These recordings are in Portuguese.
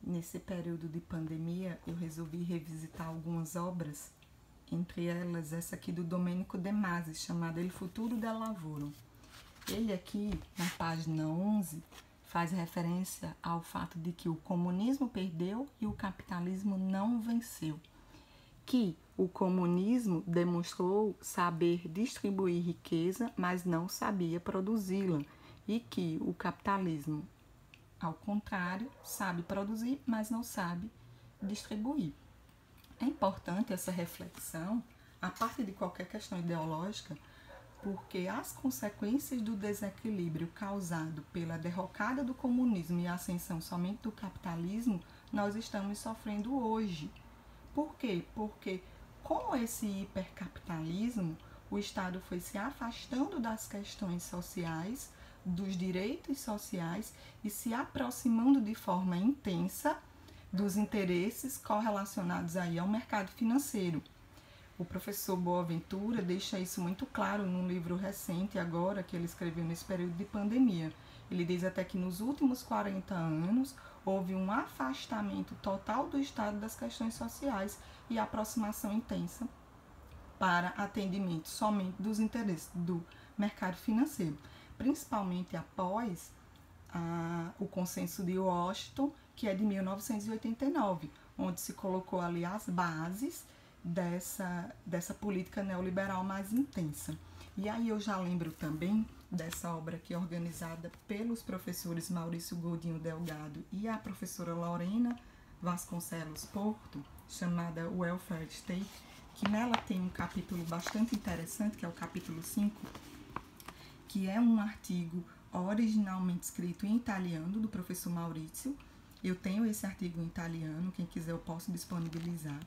Nesse período de pandemia, eu resolvi revisitar algumas obras, entre elas essa aqui do Domenico De Masi, chamada Il futuro del lavoro. Ele aqui, na página 11, faz referência ao fato de que o comunismo perdeu e o capitalismo não venceu. Que o comunismo demonstrou saber distribuir riqueza, mas não sabia produzi-la. E que o capitalismo, ao contrário, sabe produzir, mas não sabe distribuir. É importante essa reflexão, a parte de qualquer questão ideológica, porque as consequências do desequilíbrio causado pela derrocada do comunismo e a ascensão somente do capitalismo, nós estamos sofrendo hoje. Por quê? Porque com esse hipercapitalismo, o Estado foi se afastando das questões sociais, dos direitos sociais e se aproximando de forma intensa dos interesses correlacionados aí ao mercado financeiro. O professor Boaventura deixa isso muito claro num livro recente agora que ele escreveu nesse período de pandemia. Ele diz até que nos últimos 40 anos houve um afastamento total do Estado das questões sociais e aproximação intensa para atendimento somente dos interesses do mercado financeiro, principalmente após o Consenso de Washington, que é de 1989, onde se colocou ali as bases dessa política neoliberal mais intensa. E aí eu já lembro também dessa obra aqui organizada pelos professores Maurício Godinho Delgado e a professora Lorena Vasconcelos Porto, chamada Welfare State, que nela tem um capítulo bastante interessante, que é o capítulo 5, que é um artigo originalmente escrito em italiano, do professor Maurício. Eu tenho esse artigo em italiano, quem quiser eu posso disponibilizar.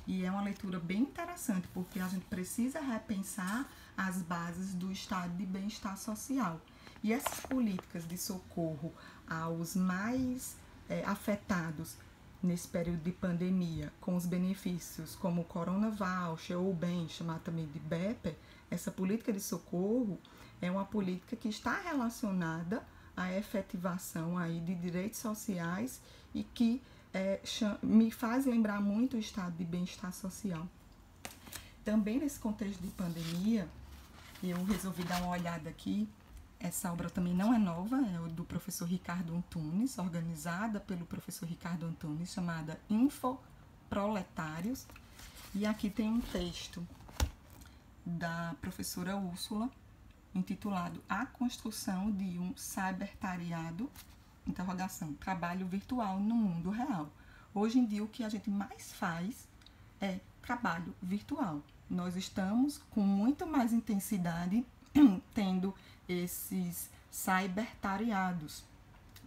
E é uma leitura bem interessante, porque a gente precisa repensar as bases do estado de bem-estar social. E essas políticas de socorro aos mais afetados nesse período de pandemia, com os benefícios como o Corona Voucher ou o BEM, chamado também de BEPER, essa política de socorro é uma política que está relacionada à efetivação aí de direitos sociais e que me faz lembrar muito o estado de bem-estar social. Também nesse contexto de pandemia, eu resolvi dar uma olhada aqui. Essa obra também não é nova, é do professor Ricardo Antunes, organizada pelo professor Ricardo Antunes, chamada Infoproletários. E aqui tem um texto da professora Úrsula, intitulado A Construção de um Cybertariado, trabalho virtual no mundo real. Hoje em dia o que a gente mais faz é trabalho virtual. Nós estamos com muito mais intensidade tendo esses cybertariados.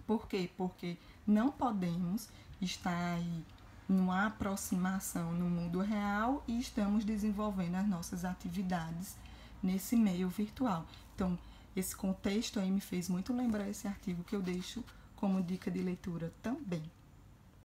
Por quê? Porque não podemos estar aí numa aproximação no mundo real e estamos desenvolvendo as nossas atividades nesse meio virtual. Então, esse contexto aí me fez muito lembrar esse artigo que eu deixo como dica de leitura também.